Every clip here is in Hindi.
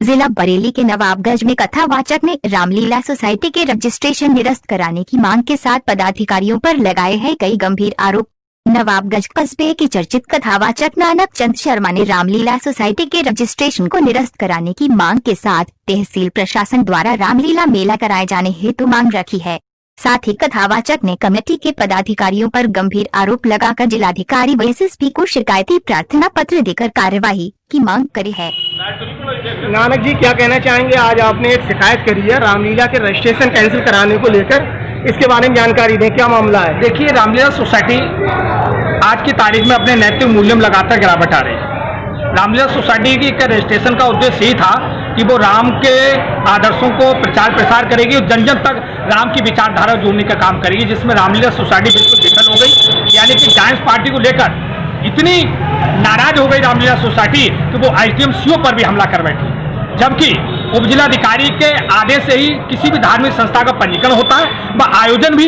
जिला बरेली के नवाबगंज में कथावाचक ने रामलीला सोसाइटी के रजिस्ट्रेशन निरस्त कराने की मांग के साथ पदाधिकारियों पर लगाए हैं कई गंभीर आरोप। नवाबगंज कस्बे के चर्चित कथावाचक नानक चंद शर्मा ने रामलीला सोसाइटी के रजिस्ट्रेशन को निरस्त कराने की मांग के साथ तहसील प्रशासन द्वारा रामलीला मेला कराए जाने हेतु मांग रखी है। साथ ही कथावाचक ने कमेटी के पदाधिकारियों पर गंभीर आरोप लगाकर जिलाधिकारी व एसएसपी को शिकायती प्रार्थना पत्र देकर कार्यवाही की मांग करी है। नानक जी, क्या कहना चाहेंगे? आज आपने एक शिकायत करी है रामलीला के रजिस्ट्रेशन कैंसिल कराने को लेकर, इसके बारे में जानकारी दें, क्या मामला है? देखिए, रामलीला सोसाइटी आज की तारीख में अपने नैतिक मूल्य में लगातार गिरावट आ रही है। रामलीला सोसाइटी का रजिस्ट्रेशन का उद्देश्य यही था कि वो राम के आदर्शों को प्रचार प्रसार करेगी और जन जन तक राम की विचारधारा जोड़ने का काम करेगी, जिसमें रामलीला सोसाइटी बिल्कुल विफल हो गई। यानी कि डांस पार्टी को लेकर इतनी नाराज हो गई रामलीला सोसाइटी कि वो आईटीएम सीओ पर भी हमला कर बैठी, जबकि उपजिलाधिकारी के आदेश से ही किसी भी धार्मिक संस्था का पंजीकरण होता है, वह आयोजन भी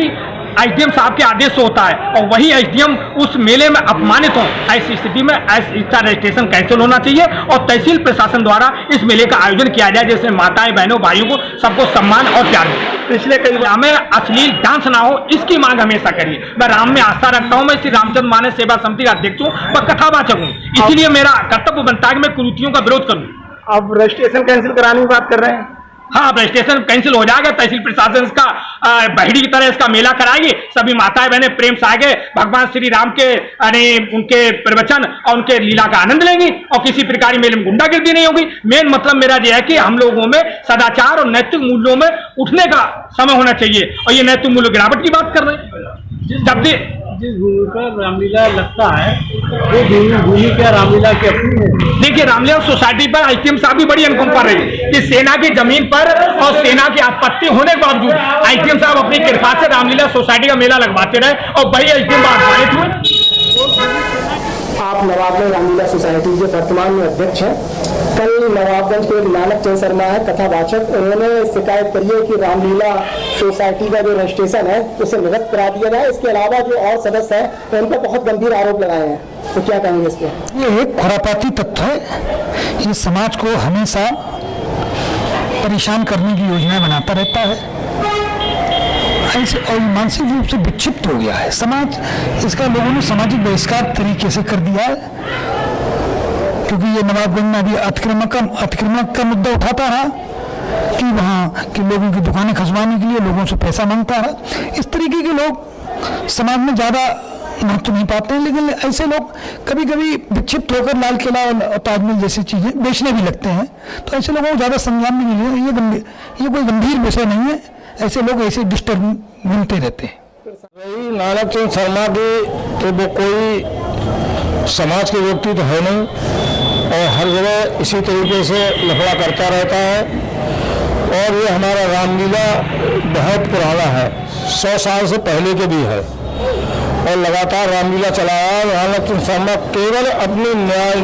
आईटीएम साहब के आदेश से होता है, और वही आईटीएम उस मेले में अपमानित हो। ऐसी स्थिति में इसका रजिस्ट्रेशन कैंसिल होना चाहिए और तहसील प्रशासन द्वारा इस मेले का आयोजन किया जाए, जिसमें माताएं बहनों भाइयों को सबको सम्मान और प्यार मिले। पिछले कई हमें अश्लील डांस ना हो, इसकी मांग हमेशा करिए। मैं राम में आस्था रखता हूँ, मैं श्री रामचंद्र मानस सेवा समिति का अध्यक्ष हूँ, मैं कथावाचक हूँ, इसीलिए मेरा कर्तव्य बनता है कि मैं कुरीतियों का विरोध करूँ। अब रजिस्ट्रेशन कैंसिल कराने की बात कर रहे हैं? हाँ, रजिस्ट्रेशन कैंसिल हो जाएगा। तहसील प्रशासन इसका बहड़ी की तरह इसका मेला कराएगी, सभी माताएं बहनें प्रेम से आगे भगवान श्री राम के उनके प्रवचन और उनके लीला का आनंद लेंगी और किसी प्रकार मेले में गुंडागिर्दी नहीं होगी। मेन मतलब मेरा यह है कि हम लोगों में सदाचार और नैतिक मूल्यों में उठने का समय होना चाहिए, और ये नैतिक मूल्य गिरावट की बात कर रहे हैं। जब जिस भूमि पर रामलीला लगता है वो भूमि क्या रामलीला की अपनी है? देखिए, रामलीला सोसाइटी पर आईटीएम साहब भी बड़ी अनुकंपा रही कि सेना की जमीन पर और सेना की आपत्ति होने के बावजूद आईटीएम साहब अपनी कृपा से रामलीला सोसाइटी का मेला लगवाते रहे और वही आईटीएम अपमानित हुए। आप नवाबगंज रामलीला सोसाइटी के वर्तमान में अध्यक्ष हैं। कल नवाबगंज के नानक चंद शर्मा है कथावाचक, उन्होंने शिकायत करी है कि रामलीला सोसाइटी का जो रजिस्ट्रेशन है उसे निरस्त करा दिया जाए। इसके अलावा जो और सदस्य हैं उन पर बहुत गंभीर आरोप लगाए हैं, तो क्या कहेंगे इस पर? ये एक खुरापाती तत्व है, ये समाज को हमेशा परेशान करने की योजना बनाता रहता है ऐसे, और मानसिक रूप से विक्षिप्त हो गया है समाज। इसका लोगों ने सामाजिक बहिष्कार तरीके से कर दिया है, क्योंकि ये नवाबगंज में अभी अतिक्रमण का मुद्दा उठाता रहा कि वहाँ के लोगों की दुकानें खसवाने के लिए लोगों से पैसा मांगता रहा। इस तरीके के लोग समाज में ज़्यादा महत्व नहीं पाते हैं, लेकिन ऐसे लोग कभी कभी विक्षिप्त होकर लाल किला और ताजमहल जैसी चीज़ें बेचने भी लगते हैं, तो ऐसे लोगों को ज़्यादा संज्ञान भी नहीं लेना। ये कोई गंभीर विषय नहीं है, ऐसे लोग ऐसे डिस्टर्ब मिलते रहते हैं। नानक चंद शर्मा की तो वो कोई समाज के व्यक्ति तो है नहीं, और हर जगह इसी तरीके से लफड़ा करता रहता है। और ये हमारा रामलीला बहुत पुराना है, 100 साल से पहले के भी है, और लगातार रामलीला चलाया। नानक चंद शर्मा केवल अपनी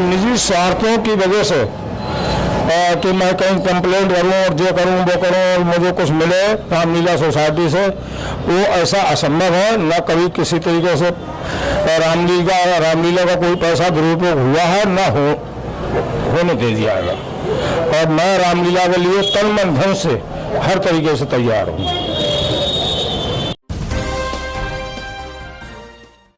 निजी स्वार्थों की वजह से कि मैं कहीं कंप्लेंट करूं और जो करूं वो करूं और मुझे कुछ मिले रामलीला सोसाइटी से, वो ऐसा असंभव है। न कभी किसी तरीके से रामलीला का कोई पैसा दुरुपयोग हुआ है, न होने दे दिया है। और मैं रामलीला के लिए तन मन धन से हर तरीके से तैयार हूँ।